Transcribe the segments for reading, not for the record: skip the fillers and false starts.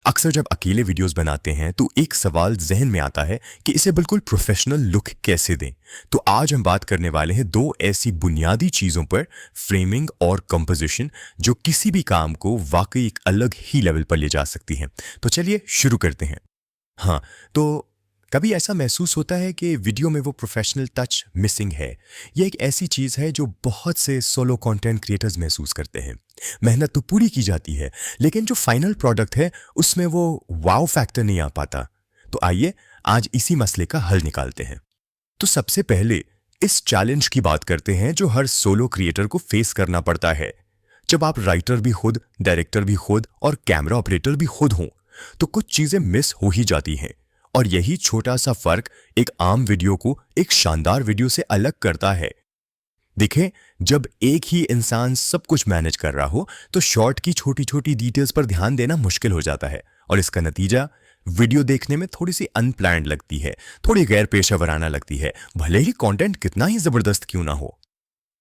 अक्सर जब अकेले वीडियोस बनाते हैं तो एक सवाल जहन में आता है कि इसे बिल्कुल प्रोफेशनल लुक कैसे दें। तो आज हम बात करने वाले हैं दो ऐसी बुनियादी चीज़ों पर, फ्रेमिंग और कंपोजिशन, जो किसी भी काम को वाकई एक अलग ही लेवल पर ले जा सकती हैं। तो चलिए शुरू करते हैं। हाँ, तो कभी ऐसा महसूस होता है कि वीडियो में वो प्रोफेशनल टच मिसिंग है। ये एक ऐसी चीज़ है जो बहुत से सोलो कंटेंट क्रिएटर्स महसूस करते हैं। मेहनत तो पूरी की जाती है, लेकिन जो फाइनल प्रोडक्ट है उसमें वो वाव फैक्टर नहीं आ पाता। तो आइए आज इसी मसले का हल निकालते हैं। तो सबसे पहले इस चैलेंज की बात करते हैं जो हर सोलो क्रिएटर को फेस करना पड़ता है। जब आप राइटर भी खुद, डायरेक्टर भी खुद और कैमरा ऑपरेटर भी खुद हों, तो कुछ चीज़ें मिस हो ही जाती हैं। और यही छोटा सा फर्क एक आम वीडियो को एक शानदार वीडियो से अलग करता है। देखें, जब एक ही इंसान सब कुछ मैनेज कर रहा हो तो शॉर्ट की छोटी छोटी डिटेल्स पर ध्यान देना मुश्किल हो जाता है, और इसका नतीजा वीडियो देखने में थोड़ी सी अनप्लान्ड लगती है, थोड़ी गैर पेशेवराना लगती है, भले ही कंटेंट कितना ही जबरदस्त क्यों ना हो।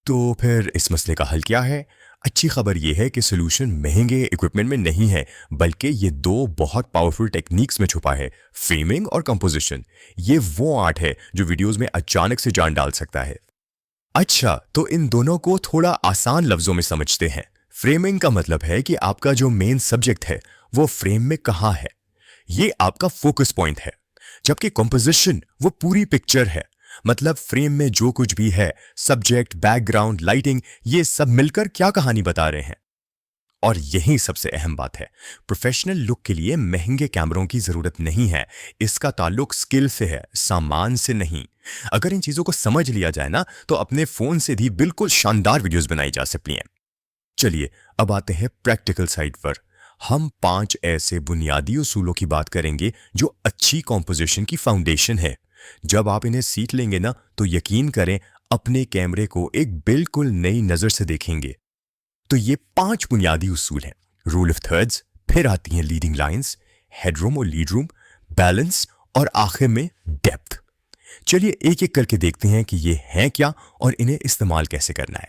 तो फिर इस मसले का हल क्या है? अच्छी खबर यह है कि सोल्यूशन महंगे इक्विपमेंट में नहीं है, बल्कि ये दो बहुत पावरफुल टेक्निक्स में छुपा है, फ्रेमिंग और कंपोजिशन। ये वो आर्ट है जो वीडियोस में अचानक से जान डाल सकता है। अच्छा, तो इन दोनों को थोड़ा आसान लफ्जों में समझते हैं। फ्रेमिंग का मतलब है कि आपका जो मेन सब्जेक्ट है वो फ्रेम में कहाँ है, ये आपका फोकस पॉइंट है। जबकि कंपोजिशन वो पूरी पिक्चर है, मतलब फ्रेम में जो कुछ भी है, सब्जेक्ट, बैकग्राउंड, लाइटिंग, ये सब मिलकर क्या कहानी बता रहे हैं। और यही सबसे अहम बात है, प्रोफेशनल लुक के लिए महंगे कैमरों की जरूरत नहीं है। इसका ताल्लुक स्किल से है, सामान से नहीं। अगर इन चीजों को समझ लिया जाए ना, तो अपने फोन से भी बिल्कुल शानदार वीडियोस बनाई जा सकती हैं। चलिए अब आते हैं प्रैक्टिकल साइड पर। हम 5 ऐसे बुनियादी उसूलों की बात करेंगे जो अच्छी कॉम्पोजिशन की फाउंडेशन है। जब आप इन्हें सीख लेंगे ना, तो यकीन करें अपने कैमरे को एक बिल्कुल नई नजर से देखेंगे। तो ये 5 बुनियादी उसूल हैं। रूल ऑफ थर्ड्स, फिर आती हैं लीडिंग लाइंस, हेडरूम और लीड रूम, बैलेंस, और आखिर में डेप्थ। चलिए एक एक करके देखते हैं कि ये हैं क्या और इन्हें इस्तेमाल कैसे करना है।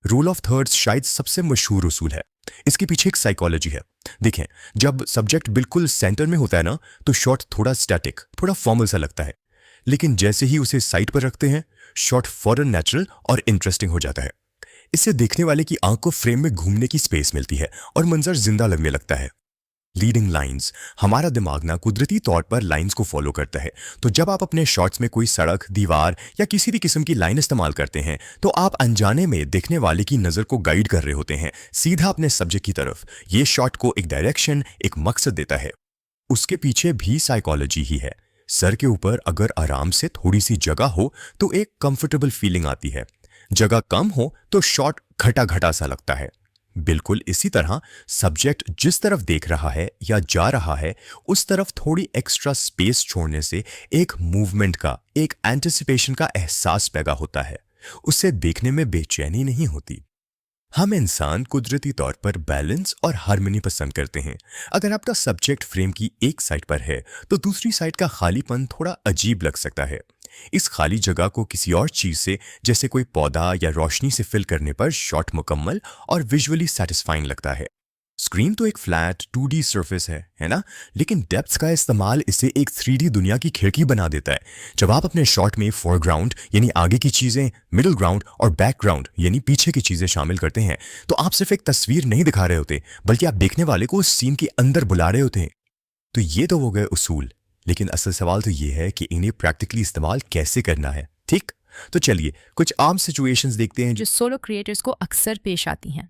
रूल ऑफ थर्ड्स शायद सबसे मशहूर उसूल है। इसके पीछे एक साइकोलॉजी है। देखें, जब सब्जेक्ट बिल्कुल सेंटर में होता है ना, तो शॉट थोड़ा स्टैटिक, थोड़ा फॉर्मल सा लगता है। लेकिन जैसे ही उसे साइड पर रखते हैं, शॉट फौरन नेचुरल और इंटरेस्टिंग हो जाता है। इससे देखने वाले की आंख को फ्रेम में घूमने की स्पेस मिलती है और मंजर जिंदा लगने लगता है। लीडिंग लाइंस, हमारा दिमाग ना कुदरती तौर पर लाइंस को फॉलो करता है। तो जब आप अपने शॉट्स में कोई सड़क, दीवार या किसी भी किस्म की लाइन इस्तेमाल करते हैं, तो आप अनजाने में देखने वाले की नज़र को गाइड कर रहे होते हैं सीधा अपने सब्जेक्ट की तरफ। ये शॉट को एक डायरेक्शन, एक मकसद देता है। उसके पीछे भी साइकोलॉजी ही है। सर के ऊपर अगर आराम से थोड़ी सी जगह हो तो एक कंफर्टेबल फीलिंग आती है, जगह कम हो तो शॉट घटा घटा सा लगता है। बिल्कुल इसी तरह सब्जेक्ट जिस तरफ देख रहा है या जा रहा है, उस तरफ थोड़ी एक्स्ट्रा स्पेस छोड़ने से एक मूवमेंट का, एक एंटिसिपेशन का एहसास पैदा होता है। उससे देखने में बेचैनी नहीं होती। हम इंसान कुदरती तौर पर बैलेंस और हार्मनी पसंद करते हैं। अगर आपका सब्जेक्ट फ्रेम की एक साइड पर है, तो दूसरी साइड का खालीपन थोड़ा अजीब लग सकता है। इस खाली जगह को किसी और चीज से, जैसे कोई पौधा या रोशनी से फिल करने पर शॉट मुकम्मल और विजुअली सेटिस्फाइंग लगता है। स्क्रीन तो एक फ्लैट 2D सरफेस है ना? लेकिन डेप्थ का इस्तेमाल इसे एक 3D दुनिया की खिड़की बना देता है। जब आप अपने शॉट में फोरग्राउंड यानी आगे की चीजें, मिडिल ग्राउंड और बैकग्राउंड यानी पीछे की चीजें शामिल करते हैं, तो आप सिर्फ एक तस्वीर नहीं दिखा रहे होते, बल्कि आप देखने वाले को उस सीन के अंदर बुला रहे होते हैं। तो ये तो हो गए उसूल, लेकिन असल सवाल तो ये है कि इन्हें प्रैक्टिकली इस्तेमाल कैसे करना है। ठीक, तो चलिए कुछ आम सिचुएशंस देखते हैं जो सोलो क्रिएटर्स को अक्सर पेश आती हैं।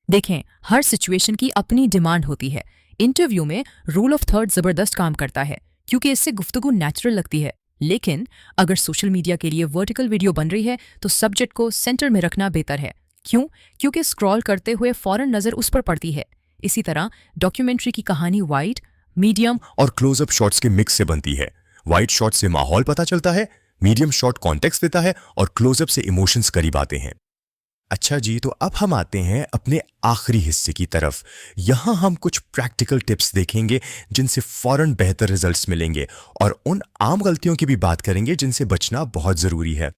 देखें, हर सिचुएशन की अपनी डिमांड होती है। इंटरव्यू में रूल ऑफ थर्ड जबरदस्त काम करता है, क्योंकि इससे गुफ्तगू नेचुरल लगती है। लेकिन अगर सोशल मीडिया के लिए वर्टिकल वीडियो बन रही है, तो सब्जेक्ट को सेंटर में रखना बेहतर है। क्यों? क्योंकि स्क्रॉल करते हुए फौरन नजर उस पर पड़ती है। इसी तरह डॉक्यूमेंट्री की कहानी वाइड, मीडियम और क्लोजअप शॉट्स के मिक्स से बनती है। वाइड शॉट से माहौल पता चलता है, मीडियम शॉट कॉन्टेक्स्ट देता है, और क्लोजअप से इमोशंस करीब आते हैं। अच्छा जी, तो अब हम आते हैं अपने आखिरी हिस्से की तरफ। यहाँ हम कुछ प्रैक्टिकल टिप्स देखेंगे जिनसे फौरन बेहतर रिजल्ट्स मिलेंगे, और उन आम गलतियों की भी बात करेंगे जिनसे बचना बहुत जरूरी है।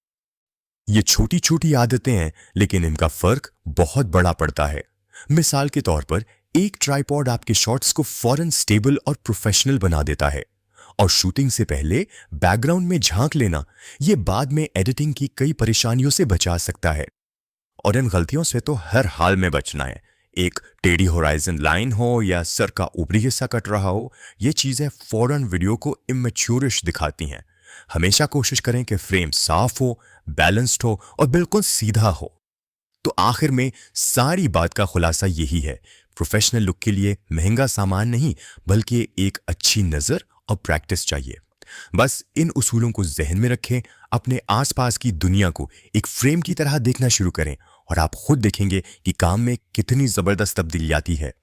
ये छोटी छोटी आदतें हैं, लेकिन इनका फर्क बहुत बड़ा पड़ता है। मिसाल के तौर पर एक ट्राइपॉड आपके शॉट्स को फौरन स्टेबल और प्रोफेशनल बना देता है। और शूटिंग से पहले बैकग्राउंड में झांक लेना ये बाद में एडिटिंग की कई परेशानियों से बचा सकता है। और इन गलतियों से तो हर हाल में बचना है। एक टेढ़ी होराइजन लाइन हो या सर का ऊपरी हिस्सा कट रहा हो, ये चीजें फौरन वीडियो को इमेच्योरिश दिखाती हैं। हमेशा कोशिश करें कि फ्रेम साफ हो, बैलेंस्ड हो और बिल्कुल सीधा हो। तो आखिर में सारी बात का खुलासा यही है, प्रोफेशनल लुक के लिए महंगा सामान नहीं बल्कि एक अच्छी नजर और प्रैक्टिस चाहिए। बस इन उसूलों को जहन में रखें, अपने आसपास की दुनिया को एक फ्रेम की तरह देखना शुरू करें और आप खुद देखेंगे कि काम में कितनी जबरदस्त तब्दीली आती है।